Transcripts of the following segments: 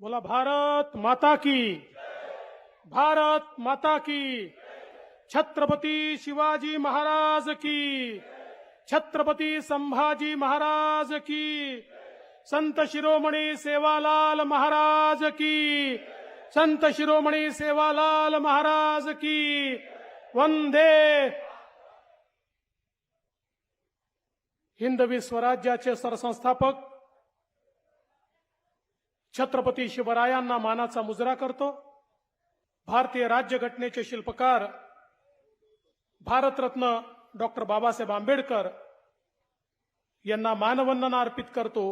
बोला भारत माता की, भारत माता की, छत्रपती शिवाजी महाराज की, छत्रपती संभाजी महाराज की, संत शिरोमणी सेवालाल महाराज की, संत शिरोमणी सेवालाल महाराज की, वंदे। हिंदवी स्वराज्याचे सरसंस्थापक छत्रपती शिवरायांना मानाचा मुजरा करतो। भारतीय राज्यघटनेचे शिल्पकार भारतरत्न डॉक्टर बाबासाहेब आंबेडकर यांना मानवंदना अर्पित करतो।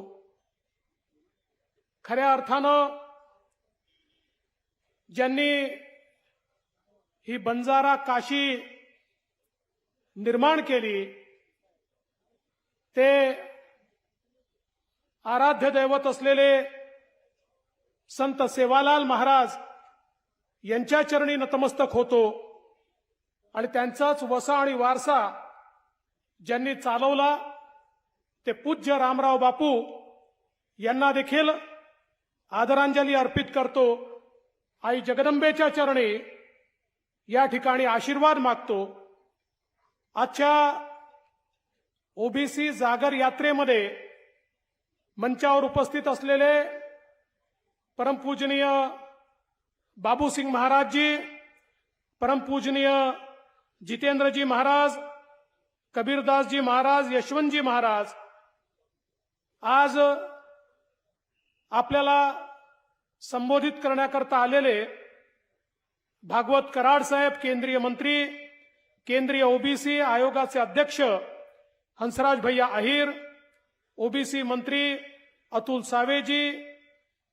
खऱ्या अर्थानं ज्यांनी ही बंजारा काशी निर्माण केली ते आराध्य दैवत असलेले संत सेवालाल महाराज यांच्या चरणी नतमस्तक होतो आणि त्यांचाच वसा आणि वारसा ज्यांनी चालवला ते पूज्य रामराव बापू यांना देखील आदरांजली अर्पित करतो। आई जगदंबेच्या चरणी या ठिकाणी आशीर्वाद मागतो। आजच्या ओबीसी जागर यात्रेमध्ये मंचावर उपस्थित असलेले परमपूजनीय बाबूसिंग महाराज जी, परमपूजनीय जितेंद्रजी महाराज, कबीरदास जी महाराज, यशवंतजी महाराज आज आपल्याला संबोधित करण्याकरता आलेले भागवत कराड साहेब, केंद्रीय मंत्री, केंद्रीय ओबीसी आयोगाचे अध्यक्ष हंसराज भैया अहिर, ओबीसी मंत्री अतुल सावेजी,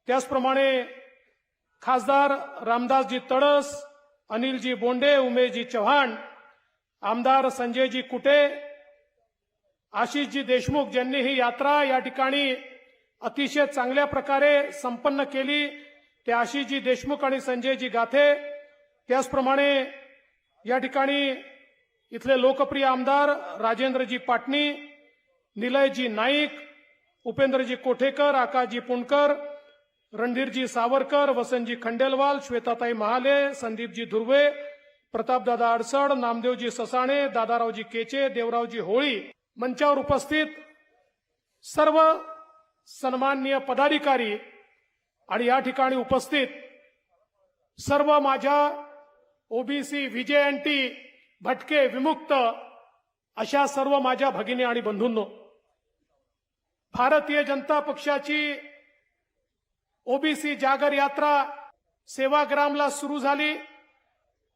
त्याचप्रमाणे खासदार रामदासजी तडस, अनिलजी बोंडे, उमेशजी चव्हाण, आमदार संजयजी कुटे, आशिषजी देशमुख ज्यांनी ही यात्रा या ठिकाणी अतिशय चांगल्या प्रकारे संपन्न केली ते आशिषजी देशमुख आणि संजयजी गाथे, त्याचप्रमाणे या ठिकाणी इथले लोकप्रिय आमदार राजेंद्रजी पाटणी, निलयजी नाईक, उपेंद्रजी कोठेकर, आकाशजी पुणकर, रणधीरजी सावरकर, वसंतजी खंडेलवाल, श्वेताताई महाले, संदीपजी धुर्वे, प्रतापदादा अडसड, नामदेवजी ससाणे, दादारावजी केचे, देवरावजी होळी, मंचावर उपस्थित सर्व सन्माननीय पदाधिकारी आणि या ठिकाणी उपस्थित सर्व माझ्या ओबीसी व्हीजेएनटी भटके विमुक्त अशा सर्व माझ्या भगिनी आणि बंधूंनो, भारतीय जनता पक्षाची ओबीसी जागर यात्रा सेवाग्रामला सुरू झाली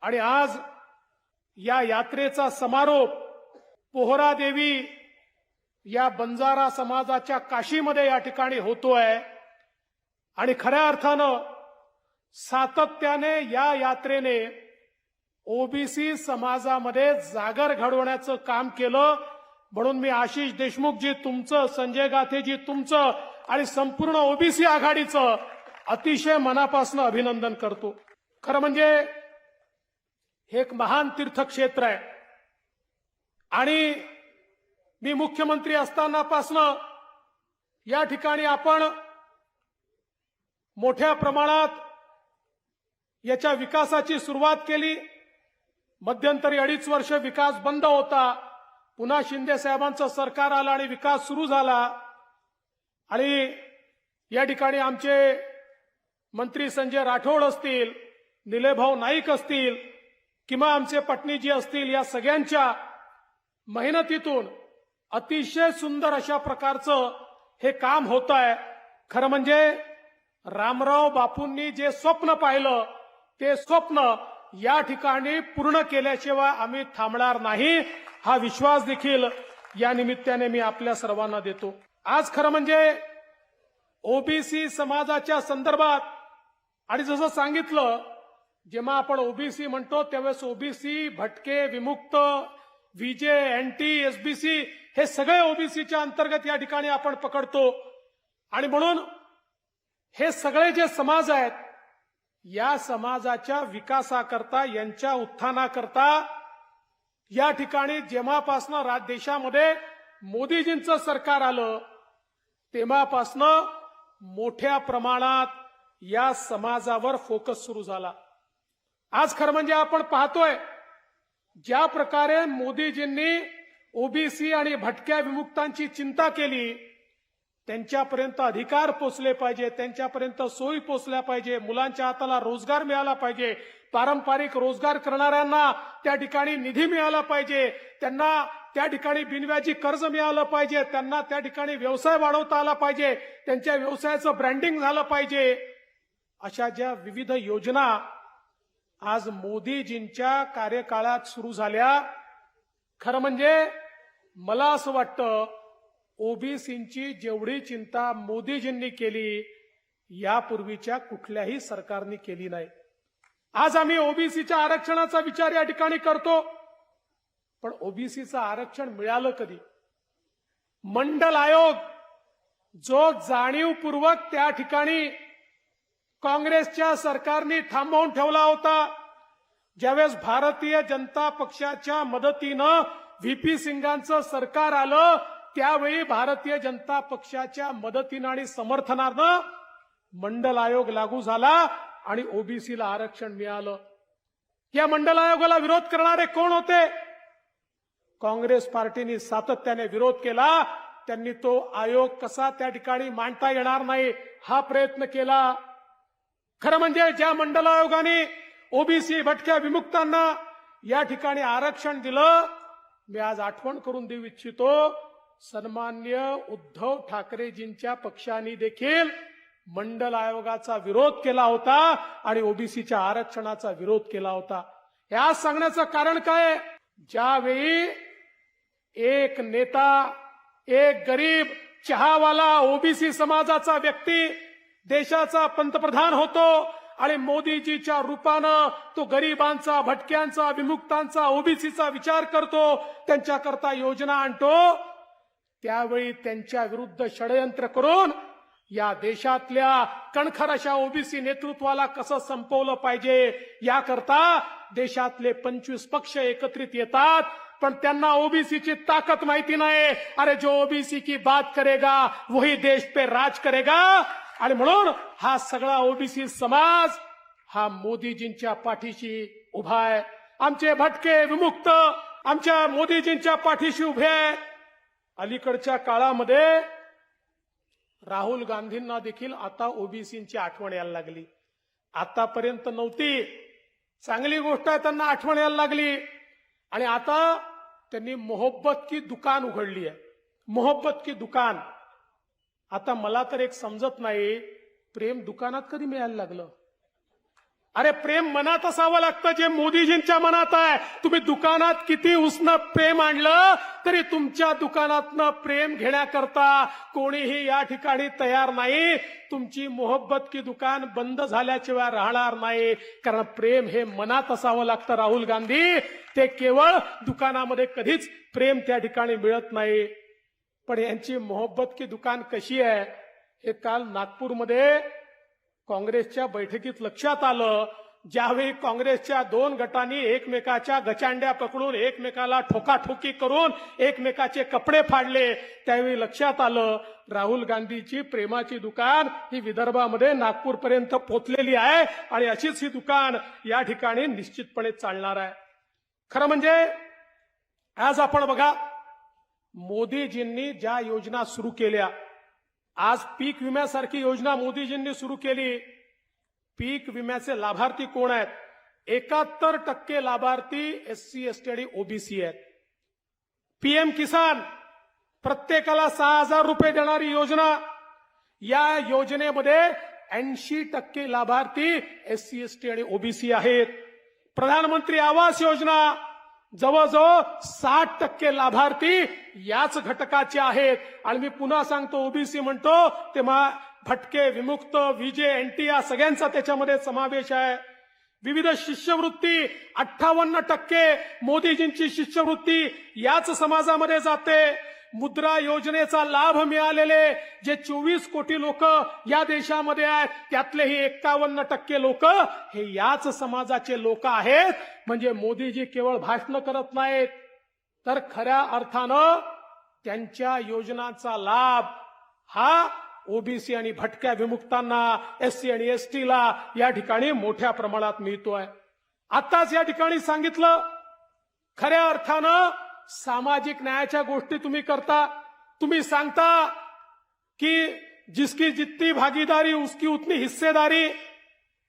आणि आज या यात्रेचा समारोप पोहरादेवी या बंजारा समाजाच्या काशीमध्ये या ठिकाणी होतोय आणि खऱ्या अर्थानं सातत्याने या यात्रेने ओबीसी समाजामध्ये जागर घडवण्याचं काम केलं। म्हणून मी आशिष देशमुखजी तुमचं, संजय गाथेजी तुमचं आणि संपूर्ण ओबीसी आघाडीचं अतिशय मनापासून अभिनंदन करतो। खरं म्हणजे हे एक महान तीर्थक्षेत्र आहे आणि मी मुख्यमंत्री असतानापासून या ठिकाणी आपण मोठ्या प्रमाणात याच्या विकासाची सुरुवात केली। मध्यंतरी 2.5 वर्ष विकास बंद होता, पुन्हा शिंदे साहेबांचं सरकार आलं आणि विकास सुरू झाला आणि या ठिकाणी आमचे मंत्री संजय राठोड असतील, निलेभाऊ नाईक असतील किंवा आमचे पटणीजी असतील, या सगळ्यांच्या मेहनतीतून अतिशय सुंदर अशा प्रकारचं हे काम होत आहे। खरं म्हणजे रामराव बापूंनी जे स्वप्न पाहिलं ते स्वप्न या ठिकाणी पूर्ण केल्याशिवाय आम्ही थांबणार नाही, हा विश्वास देखील या निमित्ताने मी आपल्या सर्वांना देतो। आज खरं म्हणजे ओबीसी समाजाच्या संदर्भात आणि जसं सांगितलं, जेव्हा आपण ओबीसी म्हणतो त्यावेळेस ओबीसी, भटके, विमुक्त, व्हीजे, एनटी, एसबीसी हे सगळे ओबीसीच्या अंतर्गत या ठिकाणी आपण पकडतो आणि म्हणून हे सगळे जे समाज आहेत या समाजाच्या विकासाकरता, यांच्या उत्थानाकरता या ठिकाणी जेव्हापासनं देशामध्ये मोदीजींचं सरकार आलं तेव्हापासनं मोठ्या प्रमाणात या समाजावर फोकस सुरू झाला। आज खरं म्हणजे आपण पाहतोय ज्या प्रकारे मोदीजींनी ओबीसी आणि भटक्या विमुक्तांची चिंता केली, त्यांच्यापर्यंत अधिकार पोचले पाहिजे, त्यांच्यापर्यंत सोयी पोचल्या पाहिजे, मुलांच्या हाताला रोजगार मिळाला पाहिजे, पारंपरिक रोजगार करणाऱ्यांना त्या ठिकाणी निधी मिळाला पाहिजे, त्यांना त्या ठिकाणी बिनव्याजी कर्ज मिळालं पाहिजे, त्यांना त्या ठिकाणी व्यवसाय वाढवता आला पाहिजे, त्यांच्या व्यवसायाचं ब्रँडिंग झालं पाहिजे, अशा ज्या विविध योजना आज मोदीजींच्या कार्यकाळात सुरू झाल्या। खरं म्हणजे मला असं वाटतं ओबीसींची जेवढी चिंता मोदीजींनी केली यापूर्वीच्या कुठल्याही सरकारने केली नाही। आज आम्ही ओबीसीच्या आरक्षणाचा विचार या ठिकाणी करतो, पण ओबीसीचं आरक्षण मिळालं कधी? मंडल आयोग जो जाणीवपूर्वक त्या ठिकाणी काँग्रेसच्या सरकारने थांबवून ठेवला होता, ज्यावेळेस भारतीय जनता पक्षाच्या मदतीनं व्हीपी सिंगांचं सरकार आलं त्यावेळी भारतीय जनता पक्षाच्या मदतीनं आणि समर्थनानं मंडल आयोग लागू झाला आणि ओबीसीला आरक्षण मिळालं। या मंडल आयोगाला विरोध करणारे कोण होते? काँग्रेस पार्टीने सातत्याने विरोध केला। त्यांनी तो आयोग कसा त्या ठिकाणी मांडता येणार नाही हा प्रयत्न केला। खरं म्हणजे ज्या मंडल आयोगाने ओबीसी भटक्या विमुक्तांना या ठिकाणी आरक्षण दिलं, मी आज आठवण करून देऊ इच्छितो, सन्माननीय उद्धव ठाकरेजींच्या पक्षाने देखील मंडल आयोगाचा विरोध केला होता आणि ओबीसीच्या आरक्षणाचा विरोध केला होता। हे आज सांगण्याचं कारण काय? ज्यावेळी एक नेता, एक गरीब चहावाला ओबीसी समाजाचा व्यक्ती देशाचा पंतप्रधान होतो आणि मोदीजीच्या रूपानं तो गरिबांचा, भटक्यांचा, विमुक्तांचा, ओबीसीचा विचार करतो, त्यांच्याकरता योजना आणतो, त्यावेळी त्यांच्या विरुद्ध षडयंत्र करून या देशातल्या कणखर अशा ओबीसी नेतृत्वाला कसं संपवलं पाहिजे याकरता देशातले 25 पक्ष एकत्रित येतात, पण त्यांना ओबीसीची ताकद माहिती नाही। अरे जो ओबीसी की बात करेगा वही देश पे राज करेगा। आणि म्हणून हा सगळा ओबीसी समाज हा मोदीजींच्या पाठीशी उभा आहे। आमचे भटके विमुक्त आमच्या मोदीजींच्या पाठीशी उभे आहेत। अलीकडच्या काळामध्ये राहुल गांधींना देखील आता ओबीसींची आठवण यायला लागली। आतापर्यंत नव्हती, चांगली गोष्ट आहे, त्यांना आठवण यायला लागली आणि आता त्यांनी मोहब्बत की दुकान उघडली आहे। मोहब्बत की दुकान। आता मला तर एक समजत नाही, प्रेम दुकानात कधी मिळायला लागलं? अरे प्रेम मनात असावं लागतं जे मोदीजींच्या मनात आहे। तुम्ही दुकानात किती उसनं प्रेम आणलं तरी तुमच्या दुकानातनं प्रेम घेण्याकरता कोणीही या ठिकाणी तयार नाही। तुमची मोहब्बत की दुकान बंद झाल्याशिवाय राहणार नाही, कारण प्रेम हे मनात असावं लागतं राहुल गांधी। ते केवळ दुकानामध्ये कधीच प्रेम त्या ठिकाणी मिळत नाही। पण यांची मोहब्बत की दुकान कशी आहे हे काल नागपूरमध्ये काँग्रेसच्या बैठकीत लक्षात आलं। ज्यावेळी काँग्रेसच्या 2 गटांनी एकमेकाच्या गचांड्या पकडून एकमेकाला ठोकाठोकी करून एकमेकाचे कपडे फाडले, त्यावेळी लक्षात आलं राहुल गांधीची प्रेमाची दुकान ही विदर्भामध्ये नागपूरपर्यंत पोहोचलेली आहे आणि अशीच ही दुकान या ठिकाणी निश्चितपणे चालणार आहे। खरं म्हणजे आज आपण बघा, मोदीजींनी ज्या योजना सुरू केल्या, आज पीक विम्यासारखी योजना मोदीजींनी सुरू केली। पीक विम्याचे लाभार्थी कोण आहेत? 71% लाभार्थी एससी, एसटी आणि ओबीसी आहेत। पीएम किसान प्रत्येकाला 6,000 रुपये देणारी योजना, या योजनेमध्ये 80% लाभार्थी एससी, एसटी आणि ओबीसी आहेत। प्रधानमंत्री आवास योजना जवळजवळ 60% लाभार्थी याच घटकाचे आहेत। आणि मी पुन्हा सांगतो, ओबीसी म्हणतो तेव्हा भटके, विमुक्त, विजे, एनटी या सगळ्यांचा त्याच्यामध्ये समावेश आहे। विविध शिष्यवृत्ती 58% मोदीजींची शिष्यवृत्ती याच समाजामध्ये जाते। मुद्रा योजनेचा लाभ मिळालेले जे 24 कोटी लोक या देशामध्ये आहेत त्यातलेही 51% लोक हे याच समाजाचे लोक आहेत। म्हणजे मोदीजी केवळ भाषण करत नाहीत, तर खऱ्या अर्थानं त्यांच्या योजनांचा लाभ हा ओबीसी आणि भटक्या विमुक्तांना, एससी आणि एसटीला या ठिकाणी मोठ्या प्रमाणात मिळतोय. आताच या ठिकाणी सांगितलं, खऱ्या अर्थानं सामाजिक न्यायाच्या गोष्टी तुम्ही करता. तुम्ही सांगता की जिसकी जितनी भागीदारी उसकी उतनी हिस्सेदारी.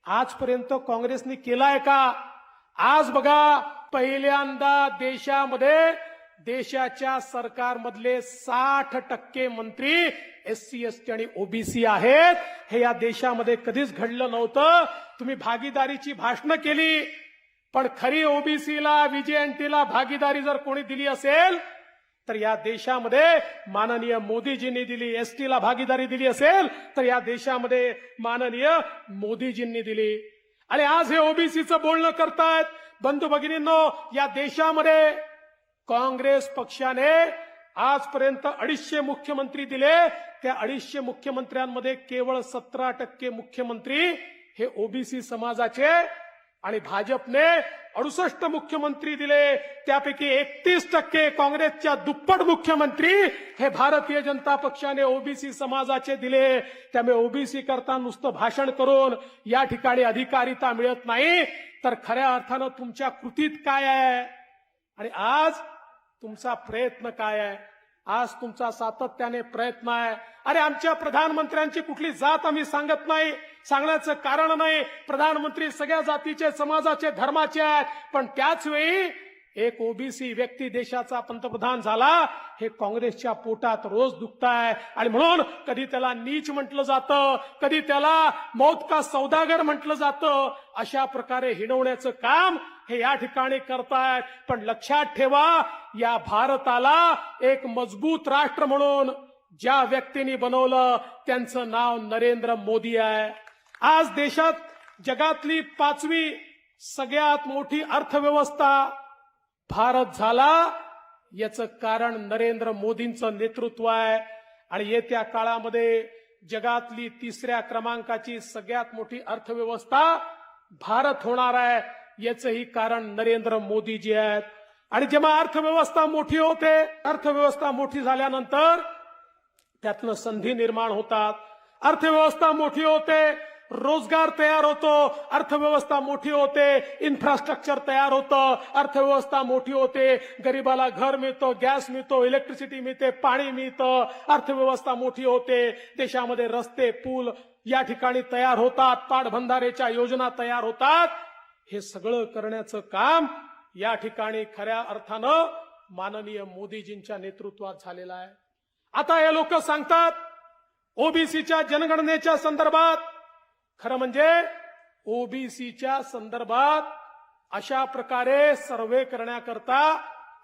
आजपर्यंत काँग्रेसने केलाय का? आज बघा, पहिल्यांदा देशामध्ये देशाच्या सरकारमधले 60% मंत्री एससी एसटी आणि ओबीसी आहेत. हे या देशामध्ये कधीच घडलं नव्हतं. तुम्ही भागीदारीची भाषणं केली, पण खरी ओबीसीला, व्हीजेएनटीला भागीदारी जर कोणी दिली असेल तर या देशामध्ये माननीय मोदीजींनी दिली. एसटीला भागीदारी दिली असेल तर या देशामध्ये माननीय मोदीजींनी दिली. आणि आज हे ओबीसीचं बोलणं करतायत. बंधू भगिनींनो, या देशामध्ये काँग्रेस पक्षाने आजपर्यंत 250 मुख्यमंत्री दिले. त्या 250 मुख्यमंत्र्यांमध्ये केवळ 17% मुख्यमंत्री हे ओबीसी समाजाचे, आणि भाजपने 68 मुख्यमंत्री दिले. त्यापैकी 31% काँग्रेसच्या दुप्पट मुख्यमंत्री हे भारतीय जनता पक्षाने ओबीसी समाजाचे दिले. त्यामुळे ओबीसी करता नुसतं भाषण करून या ठिकाणी अधिकारिता मिळत नाही, तर खऱ्या अर्थानं तुमच्या कृतीत काय आहे आणि आज तुमचा प्रयत्न काय आहे? आज तुमचा सातत्याने प्रयत्न आहे. अरे, आमच्या प्रधानमंत्र्यांची कुठली जात आम्ही सांगत नाही, सांगण्याचं कारण नाही. प्रधानमंत्री सगळ्या जातीचे, समाजाचे, धर्माचे आहेत. पण त्याच वेळी एक ओबीसी व्यक्ती देशाचा पंतप्रधान झाला, हे काँग्रेसच्या पोटात रोज दुखताय. आणि म्हणून कधी त्याला नीच म्हटलं जातं, कधी त्याला मौत का सौदागर म्हटलं जातं. अशा प्रकारे हिणवण्याचं काम हे या ठिकाणी करतायत. पण लक्षात ठेवा, या भारताला एक मजबूत राष्ट्र म्हणून ज्या व्यक्तींनी बनवलं त्यांचं नाव नरेंद्र मोदी आहे. आज देशात जगातली 5वी सगळ्यात मोठी अर्थव्यवस्था भारत झाला, याचं कारण नरेंद्र मोदींचं नेतृत्व आहे. आणि येत्या काळामध्ये जगातली 3ऱ्या क्रमांकाची सगळ्यात मोठी अर्थव्यवस्था भारत होणार आहे. याचंही कारण नरेंद्र मोदीजी आहेत. आणि जेव्हा अर्थव्यवस्था मोठी होते, अर्थव्यवस्था मोठी झाल्यानंतर त्यातनं संधी निर्माण होतात. अर्थव्यवस्था मोठी होते, रोजगार तयार होतो. अर्थव्यवस्था मोठी होते, इन्फ्रास्ट्रक्चर तयार होतं. अर्थव्यवस्था मोठी होते, गरिबाला घर मिळतं, गॅस मिळतो, इलेक्ट्रिसिटी मिळते, पाणी मिळतं. अर्थव्यवस्था मोठी होते, देशामध्ये रस्ते, पूल या ठिकाणी तयार होतात, पाटबंधारेच्या योजना तयार होतात. हे सगळं करण्याचं काम या ठिकाणी खऱ्या अर्थानं माननीय मोदीजींच्या नेतृत्वात झालेलं आहे. आता हे लोक सांगतात ओबीसीच्या जनगणनेच्या संदर्भात, खरं म्हणजे ओबीसीच्या संदर्भात अशा प्रकारे सर्वे करण्याकरता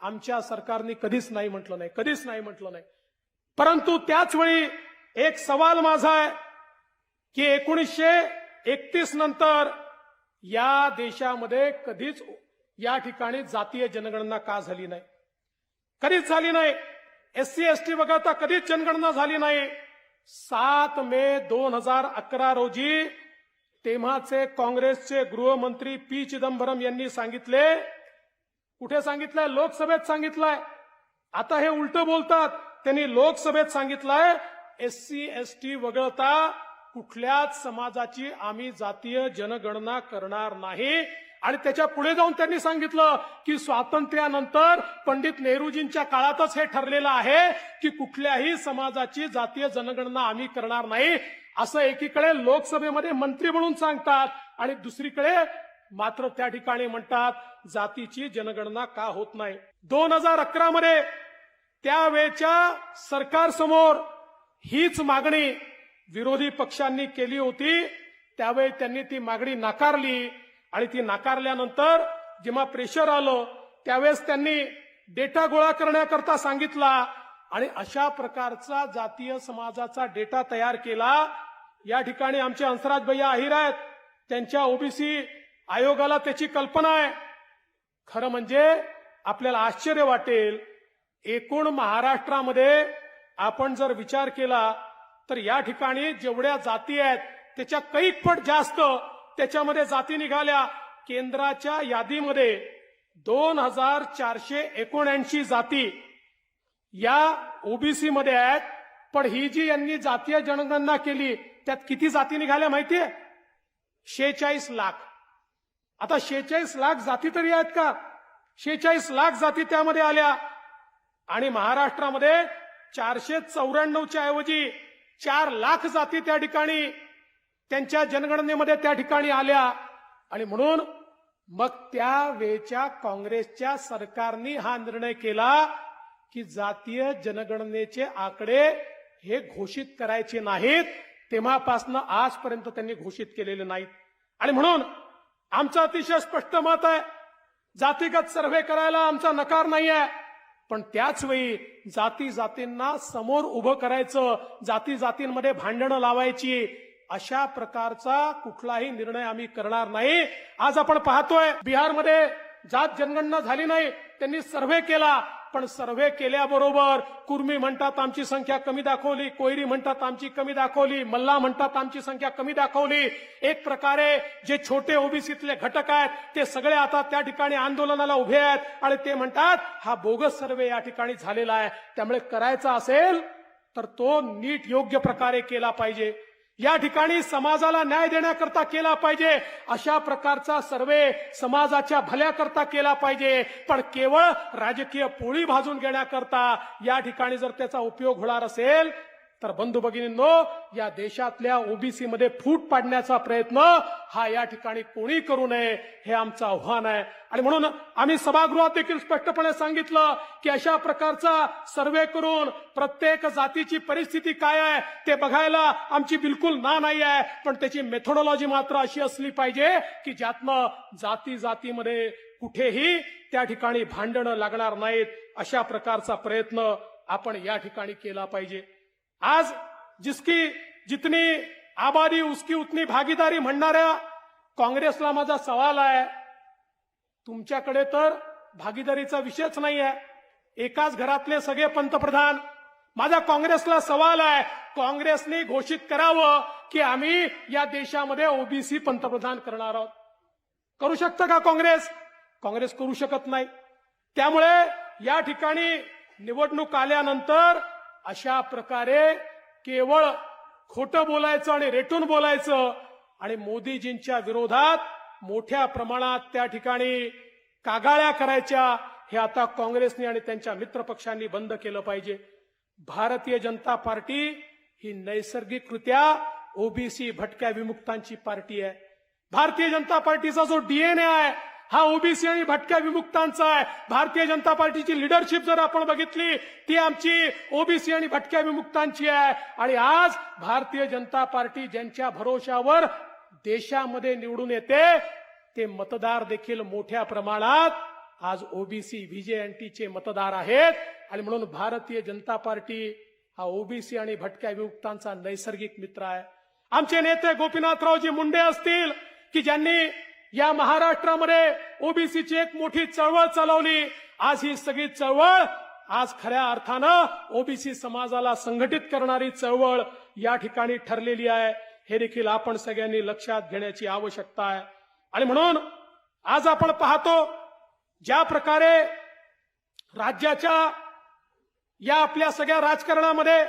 आमच्या सरकारने कधीच नाही म्हटलं नाही, कधीच नाही म्हटलं नाही. परंतु त्याच वेळी एक सवाल माझा आहे की 1931 नंतर या देशामध्ये कधीच या ठिकाणी जातीय जनगणना का झाली नाही? कधीच झाली नाही. एससी एसटी वगळता कधीच जनगणना झाली नाही. 7 मे 2011 रोजी तेव्हाचे काँग्रेसचे गृहमंत्री पी चिदंबरम यांनी सांगितले, कुठे सांगितलंय? लोकसभेत सांगितलंय. आता हे उलटं बोलतात. त्यांनी लोकसभेत सांगितलंय एससी एसटी वगळता कुठल्याच समाजाची आम्ही जातीय जनगणना करणार नाही. आणि त्याच्या पुढे जाऊन त्यांनी सांगितलं की स्वातंत्र्यानंतर पंडित नेहरूजींच्या काळातच हे ठरलेलं आहे की कुठल्याही समाजाची जातीय जनगणना आम्ही करणार नाही. असं एकीकडे लोकसभेमध्ये मंत्री म्हणून सांगतात आणि दुसरीकडे मात्र त्या ठिकाणी म्हणतात जातीची जनगणना का होत नाही. 2011 मध्ये त्यावेळच्या सरकारसमोर हीच मागणी विरोधी पक्षांनी केली होती. त्यावेळी त्यांनी ती मागणी नाकारली आणि ती नाकारल्यानंतर जेव्हा प्रेशर आलं त्यावेळेस त्यांनी डेटा गोळा करण्याकरता सांगितला आणि अशा प्रकारचा जातीय समाजाचा डेटा तयार केला. या ठिकाणी आमचे हंसराज भैया अहिर आहेत, त्यांच्या ओबीसी आयोगाला त्याची कल्पना आहे. खरं म्हणजे आपल्याला आश्चर्य वाटेल, एकूण महाराष्ट्रामध्ये आपण जर विचार केला तर या ठिकाणी जेवढ्या जाती आहेत त्याच्या कैकपट जास्त त्याच्यामध्ये जाती निघाल्या. केंद्राच्या यादीमध्ये 2479 जाती या ओबीसी मध्ये आहेत. पण ही जी यांनी जातीय जनगणना केली त्यात किती जाती निघाल्या माहितीये? 46 लाख. आता 46 लाख जाती तरी आहेत का? 46 लाख जाती त्यामध्ये आल्या आणि महाराष्ट्रामध्ये 494च्या ऐवजी 4 लाख जाती त्या ठिकाणी त्यांच्या जनगणनेमध्ये त्या ठिकाणी आल्या. आणि म्हणून मग त्यावेळच्या काँग्रेसच्या सरकारने हा निर्णय केला की जातीय जनगणनेचे आकडे हे घोषित करायचे नाहीत. तेव्हापासून आजपर्यंत त्यांनी घोषित केलेले नाहीत. आणि म्हणून आमचं अतिशय स्पष्ट मत आहे, जातीगत सर्व्हे करायला आमचा नकार नाही आहे, पण त्याच वेळी जाती जातींना समोर उभं करायचं, जाती जातींमध्ये भांडणं लावायची, अशा प्रकारचा कुठलाही निर्णय आम्ही करणार नाही. आज आपण पाहतोय बिहारमध्ये जात जनगणना झाली नाही, त्यांनी सर्व्हे केला, पण सर्व्हे केल्याबरोबर कुर्मी म्हणतात आमची संख्या कमी दाखवली, कोयरी म्हणतात आमची कमी दाखवली, मल्ला म्हणतात आमची संख्या कमी दाखवली. एक प्रकारे जे छोटे ओबीसीतले घटक आहेत ते सगळे आता त्या ठिकाणी आंदोलनाला उभे आहेत आणि ते म्हणतात हा बोगस सर्व्हे या ठिकाणी झालेला आहे. त्यामुळे करायचा असेल तर तो नीट योग्य प्रकारे केला पाहिजे, या ठिकाणी समाजाला न्याय देण्याकरता केला पाहिजे, अशा प्रकारचा सर्वे समाजाच्या भल्याकरता केला पाहिजे. पण केवळ राजकीय पोळी भाजून घेण्याकरता या ठिकाणी जर त्याचा उपयोग होणार असेल तर बंधू भगिनींनो, या देशातल्या ओबीसी मध्ये फूट पाडण्याचा प्रयत्न हा या ठिकाणी कोणी करू नये, हे आमचं आव्हान आहे. आणि म्हणून आम्ही सभागृहात देखील स्पष्टपणे सांगितलं की अशा प्रकारचा सर्व्हे करून प्रत्येक जातीची परिस्थिती काय आहे ते बघायला आमची बिलकुल नाही आहे, पण त्याची मेथोडॉलॉजी मात्र अशी असली पाहिजे की ज्यातनं जाती जातीमध्ये कुठेही त्या ठिकाणी भांडणं लागणार नाहीत. अशा प्रकारचा प्रयत्न आपण या ठिकाणी केला पाहिजे. आज जिसकी जितनी आबादी उसकी उतनी भागीदारी म्हणणाऱ्या काँग्रेसला माझा सवाल आहे, तुमच्याकडे तर भागीदारीचा विषयच नाही आहे, एकाच घरातले सगळे पंतप्रधान. माझा काँग्रेसला सवाल आहे, काँग्रेसने घोषित करावं की आम्ही या देशामध्ये ओबीसी पंतप्रधान करणार आहोत. करू शकतं का काँग्रेस? काँग्रेस करू शकत नाही. त्यामुळे या ठिकाणी निवडणूक आल्यानंतर अशा प्रकारे केवळ खोटं बोलायचं आणि रेटून बोलायचं आणि मोदीजींच्या विरोधात मोठ्या प्रमाणात त्या ठिकाणी कागाळ्या करायच्या, हे आता काँग्रेसने आणि त्यांच्या मित्रपक्षांनी बंद केलं पाहिजे. भारतीय जनता पार्टी ही नैसर्गिकरित्या ओबीसी भटक्या विमुक्तांची पार्टी आहे. भारतीय जनता पार्टीचा जो डीएनए आहे हा ओबीसी आणि भटक्या विमुक्तांचा आहे. भारतीय जनता पार्टीची लीडरशिप जर आपण बघितली ती आमची ओबीसी आणि भटक्या विमुक्तांची आहे. आणि आज भारतीय जनता पार्टी ज्यांच्या भरोशावर देशामध्ये निवडून येते ते मतदार देखील मोठ्या प्रमाणात आज ओबीसी व्हीजेएनटीचे मतदार आहेत. आणि म्हणून भारतीय जनता पार्टी हा ओबीसी आणि भटक्या विमुक्तांचा नैसर्गिक मित्र आहे. आमचे नेते गोपीनाथरावजी मुंडे असतील की ज्यांनी या महाराष्ट्रामध्ये ओबीसीची एक मोठी चळवळ चालवली. आज ही सगळी चळवळ आज खऱ्या अर्थानं ओबीसी समाजाला संघटित करणारी चळवळ या ठिकाणी ठरलेली आहे. हे देखील आपण सगळ्यांनी लक्षात घेण्याची आवश्यकता आहे. आणि म्हणून आज आपण पाहतो ज्या प्रकारे राज्याच्या या आपल्या सगळ्या राजकारणामध्ये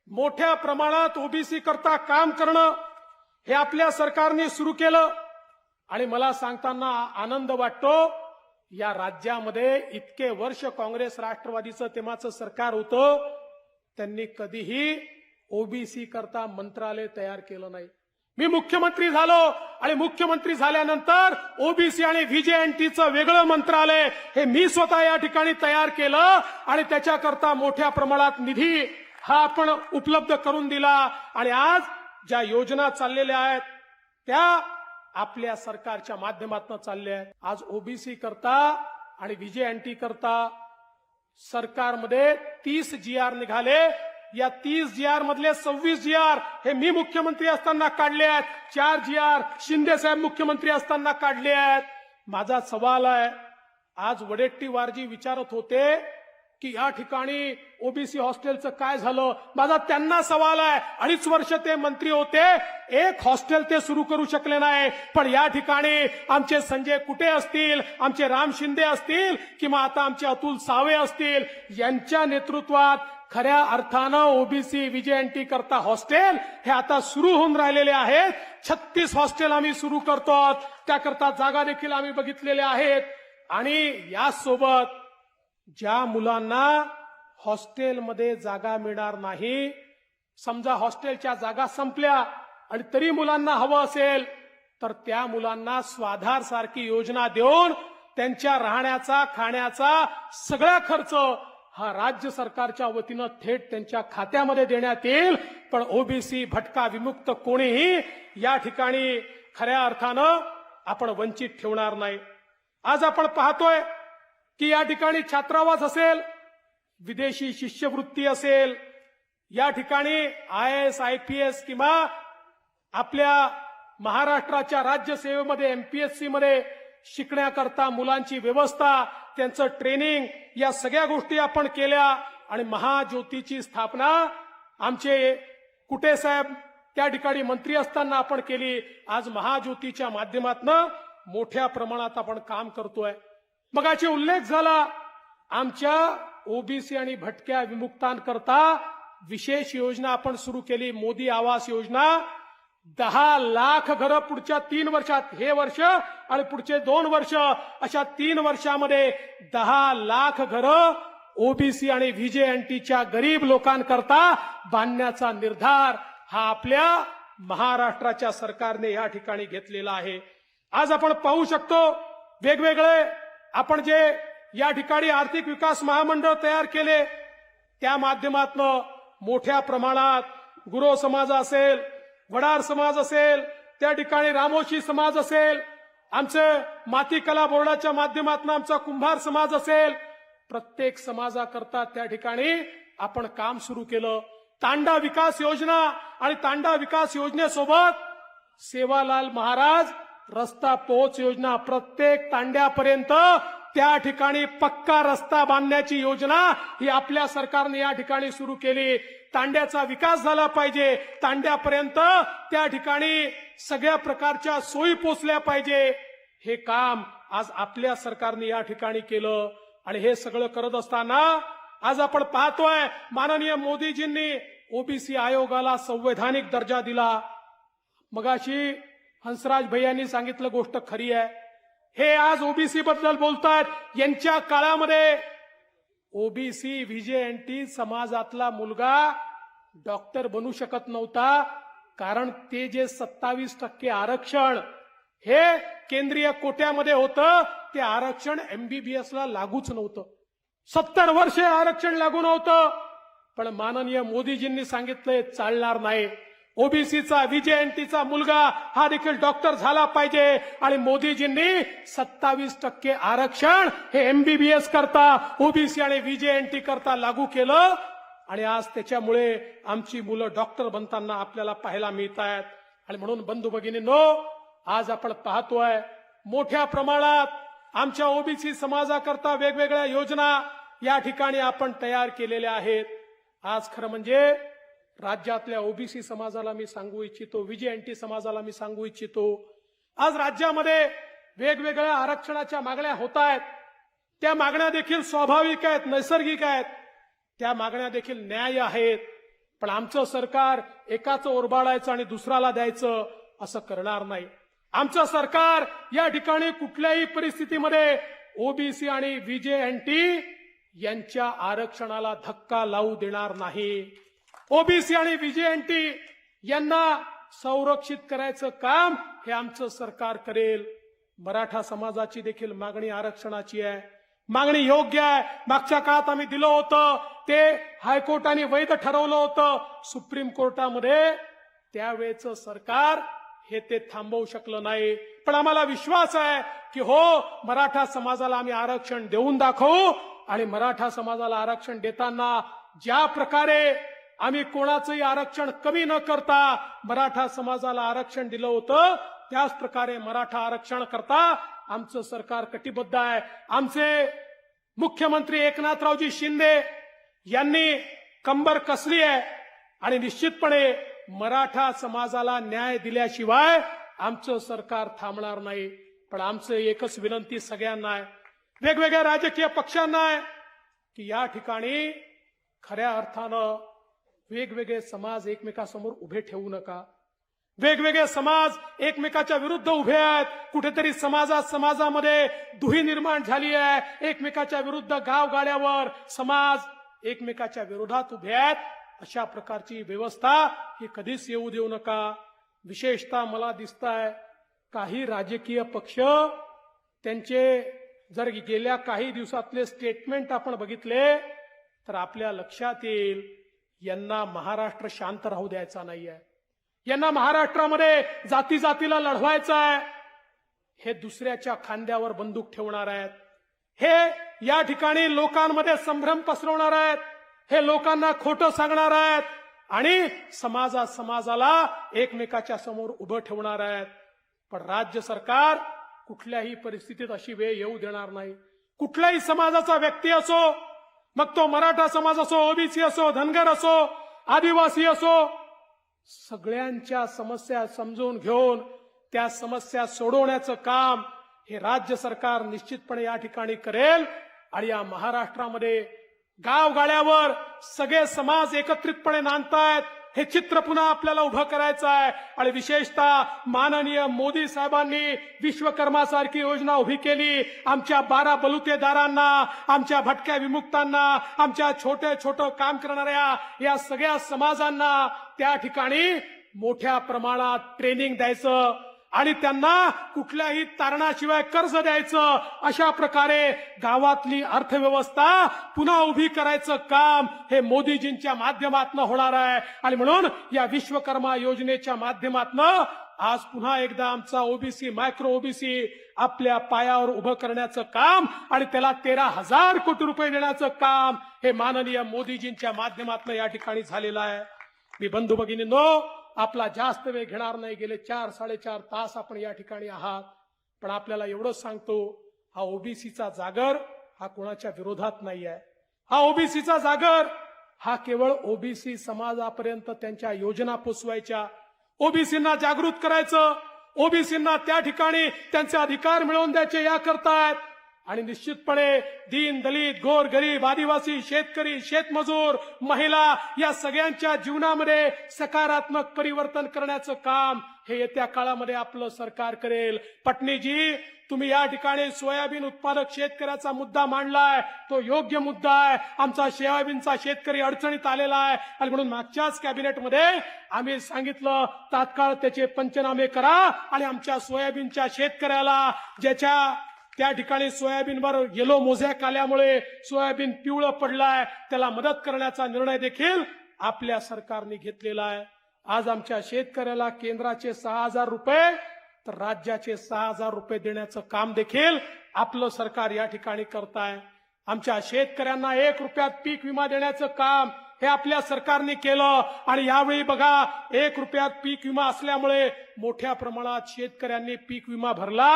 मोठ्या प्रमाणात ओबीसी करता काम करणं हे आपल्या सरकारने सुरू केलं. आणि मला सांगताना आनंद वाटतो, या राज्यामध्ये इतके वर्ष काँग्रेस राष्ट्रवादीचं तेव्हाचं सरकार होतं, त्यांनी कधीही ओबीसी करता मंत्रालय तयार केलं नाही. मी मुख्यमंत्री झालो आणि मुख्यमंत्री झाल्यानंतर ओबीसी आणि व्हीजेएनटीचं वेगळं मंत्रालय हे मी स्वतः या ठिकाणी तयार केलं आणि त्याच्याकरता मोठ्या प्रमाणात निधी हा आपण उपलब्ध करून दिला. आणि आज ज्या योजना चाललेल्या आहेत त्या आपल्या सरकारच्या माध्यमातून चालल्या आहेत. आज ओबीसी करता आणि व्हीजेएनटी करता सरकारमध्ये 30 GR निघाले. या 30 GR मधले 26 GR हे मी मुख्यमंत्री असताना काढले आहेत. 4 GR शिंदे साहेब मुख्यमंत्री असताना काढले आहेत. माझा सवाल आहे, आज वडेट्टीवारजी विचारत होते की या ठिकाणी ओबीसी हॉस्टेलचं काय झालं. माझा त्यांना सवाल आहे, 2.5 वर्ष ते मंत्री होते, एक हॉस्टेल ते सुरू करू शकले नाही. पण या ठिकाणी आमचे संजय कुटे असतील, आमचे राम शिंदे असतील किंवा आता आमचे अतुल सावे असतील, यांच्या नेतृत्वात खऱ्या अर्थानं ओबीसी व्हीजेएनटी करता हॉस्टेल हे आता सुरू होऊन राहिलेले आहेत. 36 हॉस्टेल आम्ही सुरू करतो, त्याकरता जागा देखील आम्ही बघितलेल्या आहेत. आणि यासोबत ज्या मुलांना हॉस्टेलमध्ये जागा मिळणार नाही, समजा हॉस्टेलच्या जागा संपल्या आणि तरी मुलांना हवं असेल तर त्या मुलांना स्वाधार सारखी योजना देऊन त्यांच्या राहण्याचा खाण्याचा सगळा खर्च हा राज्य सरकारच्या वतीनं थेट त्यांच्या खात्यामध्ये देण्यात येईल. पण ओबीसी भटका विमुक्त कोणीही या ठिकाणी खऱ्या अर्थानं आपण वंचित ठेवणार नाही. आज आपण पाहतोय की या ठिकाणी छात्रावास असेल, विदेशी शिष्यवृत्ती असेल, या ठिकाणी IAS IPS किंवा आपल्या महाराष्ट्राच्या राज्यसेवेमध्ये MPSC मध्ये शिकण्याकरता मुलांची व्यवस्था, त्यांचं ट्रेनिंग, या सगळ्या गोष्टी आपण केल्या. आणि महाज्योतीची स्थापना आमचे कुटे साहेब त्या ठिकाणी मंत्री असताना आपण केली. आज महाज्योतीच्या माध्यमातून मोठ्या प्रमाणात आपण काम करतोय. मगाशी उल्लेख झाला आमच्या ओबीसी आणि भटक्या विमुक्तांकरता विशेष योजना आपण सुरू केली, मोदी आवास योजना. 10 लाख घरं पुढच्या 3 वर्षात, हे वर्ष आणि पुढचे 2 वर्ष, अशा 3 वर्षामध्ये 10 लाख घरं ओबीसी आणि व्हीजेएनटीच्या गरीब लोकांकरता बांधण्याचा निर्धार हा आपल्या महाराष्ट्राच्या सरकारने या ठिकाणी घेतलेला आहे. आज आपण पाहू शकतो वेगवेगळे आपण जे या ठिकाणी आर्थिक विकास महामंडळ तयार केले, त्या माध्यमातून मोठ्या प्रमाणात गुरव समाज असेल, वडार समाज असेल, त्या ठिकाणी रामोशी समाज असेल, आमचे माती कला बोर्डाच्या माध्यमातून आमचा कुंभार समाज असेल, प्रत्येक समाजाकरता त्या ठिकाणी आपण काम सुरू केलं. तांडा विकास योजना आणि तांडा विकास योजनेसोबत सेवालाल महाराज रस्ता पोहोच योजना, प्रत्येक तांड्यापर्यंत त्या ठिकाणी पक्का रस्ता बांधण्याची योजना ही आपल्या सरकारने या ठिकाणी सुरू केली. तांड्याचा विकास झाला पाहिजे, तांड्यापर्यंत त्या ठिकाणी सगळ्या प्रकारच्या सोयी पोचल्या पाहिजे, हे काम आज आपल्या सरकारने या ठिकाणी केलं. आणि हे सगळं करत असताना आज आपण पाहतोय माननीय मोदीजींनी ओबीसी आयोगाला संवैधानिक दर्जा दिला. मगाशी हंसराज भैयांनी सांगितलं गोष्ट खरी आहे. हे आज ओबीसी बद्दल बोलतात, यांच्या काळामध्ये ओबीसी व्हीजेएनटी समाजातला मुलगा डॉक्टर बनू शकत नव्हता, कारण ते जे 27% आरक्षण हे केंद्रीय कोट्यामध्ये होतं, ते आरक्षण MBBS ला लागूच नव्हतं. 70 वर्षे आरक्षण लागू नव्हतं. पण माननीय मोदीजींनी सांगितलंय चालणार नाही, ओबीसीचा व्हीजेएनटीचा मुलगा हा देखील डॉक्टर झाला पाहिजे. आणि मोदीजींनी 27% आरक्षण हे MBBS करता, ओबीसी आणि व्हीजेएनटी करता लागू केलं. आणि आज त्याच्यामुळे आमची मुलं डॉक्टर बनताना आपल्याला पाहायला मिळत आहेत. आणि म्हणून बंधू भगिनींनो, आज आपण पाहतोय मोठ्या प्रमाणात आमच्या ओबीसी समाजाकरता वेगवेगळ्या योजना या ठिकाणी आपण तयार केलेल्या आहेत. आज खरं म्हणजे राज्यातल्या ओबीसी समाजाला मी सांगू इच्छितो, व्हीजेएनटी समाजाला मी सांगू इच्छितो, आज राज्यामध्ये वेगवेगळ्या आरक्षणाच्या मागण्या होत आहेत. त्या मागण्या देखील स्वाभाविक आहेत, नैसर्गिक आहेत, त्या मागण्या देखील न्याय आहेत. पण आमचं सरकार एकाचं ओरबाडायचं आणि दुसऱ्याला द्यायचं असं करणार नाही. आमचं सरकार या ठिकाणी कुठल्याही परिस्थितीमध्ये ओबीसी आणि व्हीजेएनटी यांच्या आरक्षणाला धक्का लावू देणार नाही. ओबीसी आणि व्हीजेएनटी यांना संरक्षित करायचं काम हे आमचं सरकार करेल. मराठा समाजाची देखील मागणी आरक्षणाची आहे, मागणी योग्य आहे. मागच्या काळात आम्ही दिलं होतं, ते हायकोर्टाने वैध ठरवलं होतं. सुप्रीम कोर्टामध्ये त्यावेळेचं सरकार हे ते थांबवू शकलं नाही. पण आम्हाला विश्वास आहे की हो, मराठा समाजाला आम्ही आरक्षण देऊन दाखवू. आणि मराठा समाजाला आरक्षण देताना ज्या प्रकारे आम्ही कोणाचंही आरक्षण कमी न करता मराठा समाजाला आरक्षण दिलं होतं, त्याच प्रकारे मराठा आरक्षण करता आमचं सरकार कटिबद्ध आहे. आमचे मुख्यमंत्री एकनाथरावजी शिंदे यांनी कंबर कसली आहे आणि निश्चितपणे मराठा समाजाला न्याय दिल्याशिवाय आमचं सरकार थांबणार नाही. पण आमचं एकच विनंती सगळ्यांना आहे, वेगवेगळ्या राजकीय पक्षांना आहे की या ठिकाणी खऱ्या अर्थानं वेगवेगळे समाज एकमेकासमोर उभे ठेवू नका. वेगवेगळे समाज एकमेकाच्या विरुद्ध उभे आहेत. कुठेतरी समाजामध्ये दुही निर्माण झाली आहे. एकमेकाच्या विरुद्ध गावगाड्यावर समाज एकमेकाच्या विरोधात उभे आहेत. अशा प्रकारची व्यवस्था ही कधीच येऊ देऊ नका. विशेषतः मला दिसतंय काही राजकीय पक्ष त्यांचे जर गेल्या काही दिवसातले स्टेटमेंट आपण बघितले तर आपल्या लक्षात येईल यांना महाराष्ट्र शांत राहू द्यायचा नाहीये. यांना महाराष्ट्रामध्ये जाती जातीला लढवायचं आहे. हे दुसऱ्याच्या खांद्यावर बंदूक ठेवणार आहेत. हे या ठिकाणी लोकांमध्ये संभ्रम पसरवणार आहेत. हे लोकांना खोटं सांगणार आहेत आणि समाजाला एकमेकाच्या समोर उभं ठेवणार आहेत. पण राज्य सरकार कुठल्याही परिस्थितीत अशी वेळ येऊ देणार नाही. कुठल्याही समाजाचा व्यक्ती असो, मग तो मराठा समाज असो, ओबीसी असो, धनगर असो, आदिवासी असो, सगळ्यांच्या समस्या समजून घेऊन त्या समस्या सोडवण्याचं काम हे राज्य सरकार निश्चितपणे या ठिकाणी करेल. आणि या महाराष्ट्रामध्ये गावगाड्यावर सगळे समाज एकत्रितपणे नांदतायत हे चित्र पुन्हा आपल्याला उभं करायचं आहे. आणि विशेषतः माननीय मोदी साहेबांनी विश्वकर्मासारखी योजना उभी केली. आमच्या 12 बलुतेदारांना, आमच्या भटक्या विमुक्तांना, आमच्या छोटं काम करणाऱ्या या सगळ्या समाजांना त्या ठिकाणी मोठ्या प्रमाणात ट्रेनिंग द्यायचं आणि त्यांना कुठल्याही तारणाशिवाय कर्ज द्यायचं. अशा प्रकारे गावातली अर्थव्यवस्था पुन्हा उभी करायचं काम हे मोदीजींच्या माध्यमातून होणार आहे. आणि म्हणून या विश्वकर्मा योजनेच्या माध्यमातून आज पुन्हा एकदा आमचा ओबीसी, मायक्रो ओबीसी आपल्या पायावर उभं करण्याचं काम आणि त्याला 13,000 कोटी रुपये देण्याचं काम हे माननीय मोदीजींच्या माध्यमातून या ठिकाणी झालेलं आहे. मी बंधू भगिनींनो, आपला जास्त वेळ घेणार नाही. गेले 4-4.5 तास आपण या ठिकाणी आहात. पण आपल्याला एवढंच सांगतो, हा ओबीसीचा जागर हा कोणाच्या विरोधात नाही आहे. हा ओबीसीचा जागर हा केवळ ओबीसी समाजापर्यंत त्यांच्या योजना पोचवायच्या, ओबीसींना जागृत करायचं, ओबीसींना त्या ठिकाणी त्यांचे अधिकार मिळवून द्यायचे याकरता आहेत. आणि निश्चितपणे दीन, दलित, गोर, गरीब, आदिवासी, शेतकरी, शेतमजूर, महिला या सगळ्यांच्या जीवनामध्ये सकारात्मक परिवर्तन करण्याचं काम हे येत्या काळामध्ये आपलं सरकार करेल. पटणीजी, तुम्ही या ठिकाणी सोयाबीन उत्पादक शेतकऱ्याचा मुद्दा मांडलाय, तो योग्य मुद्दा आहे. आमचा सोयाबीनचा शेतकरी अडचणीत आलेला आहे आणि म्हणून मागच्याच कॅबिनेटमध्ये आम्ही सांगितलं तात्काळ त्याचे पंचनामे करा आणि आमच्या सोयाबीनच्या शेतकऱ्याला ज्याच्या त्या ठिकाणी सोयाबीनवर येलो मोझॅक आल्यामुळे सोयाबीन पिवळं पडलाय त्याला मदत करण्याचा निर्णय देखील आपल्या सरकारने घेतलेला आहे. आज आमच्या शेतकऱ्याला केंद्राचे 6,000 रुपये तर राज्याचे 6,000 रुपये देण्याचं काम देखील आपलं सरकार या ठिकाणी करताय. आमच्या शेतकऱ्यांना 1 रुपयात पीक विमा देण्याचं काम हे आपल्या सरकारने केलं. आणि यावेळी बघा, 1 रुपयात पीक विमा असल्यामुळे मोठ्या प्रमाणात शेतकऱ्यांनी पीक विमा भरला.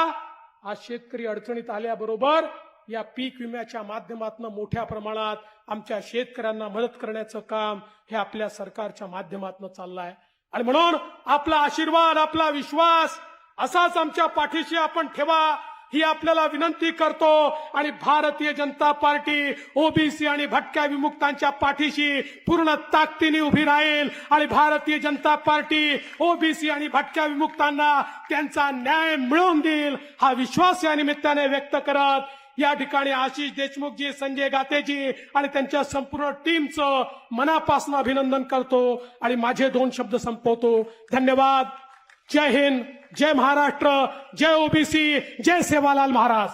आज शेतकरी अडचणीत आल्याबरोबर या पीक विम्याच्या माध्यमातून मोठ्या प्रमाणात आमच्या शेतकऱ्यांना मदत करण्याचं काम हे आपल्या सरकारच्या माध्यमातून चाललंय. आणि म्हणून आपला आशीर्वाद, आपला विश्वास असाच आमच्या पाठीशी आपण ठेवा ही आपल्याला विनंती करतो. आणि भारतीय जनता पार्टी ओबीसी आणि भटक्या विमुक्तांच्या पाठीशी पूर्ण ताकदीने उभी राहील. आणि भारतीय जनता पार्टी ओबीसी आणि भटक्या विमुक्तांना त्यांचा न्याय मिळवून देईल हा विश्वास या निमित्ताने व्यक्त करत या ठिकाणी आशिष देशमुखजी, संजय गातेजी आणि त्यांच्या संपूर्ण टीमचं मनापासून अभिनंदन करतो आणि माझे 2 शब्द संपवतो. धन्यवाद. जय हिंद, जय महाराष्ट्र, जय ओबीसी, जय सेवालाल महाराज.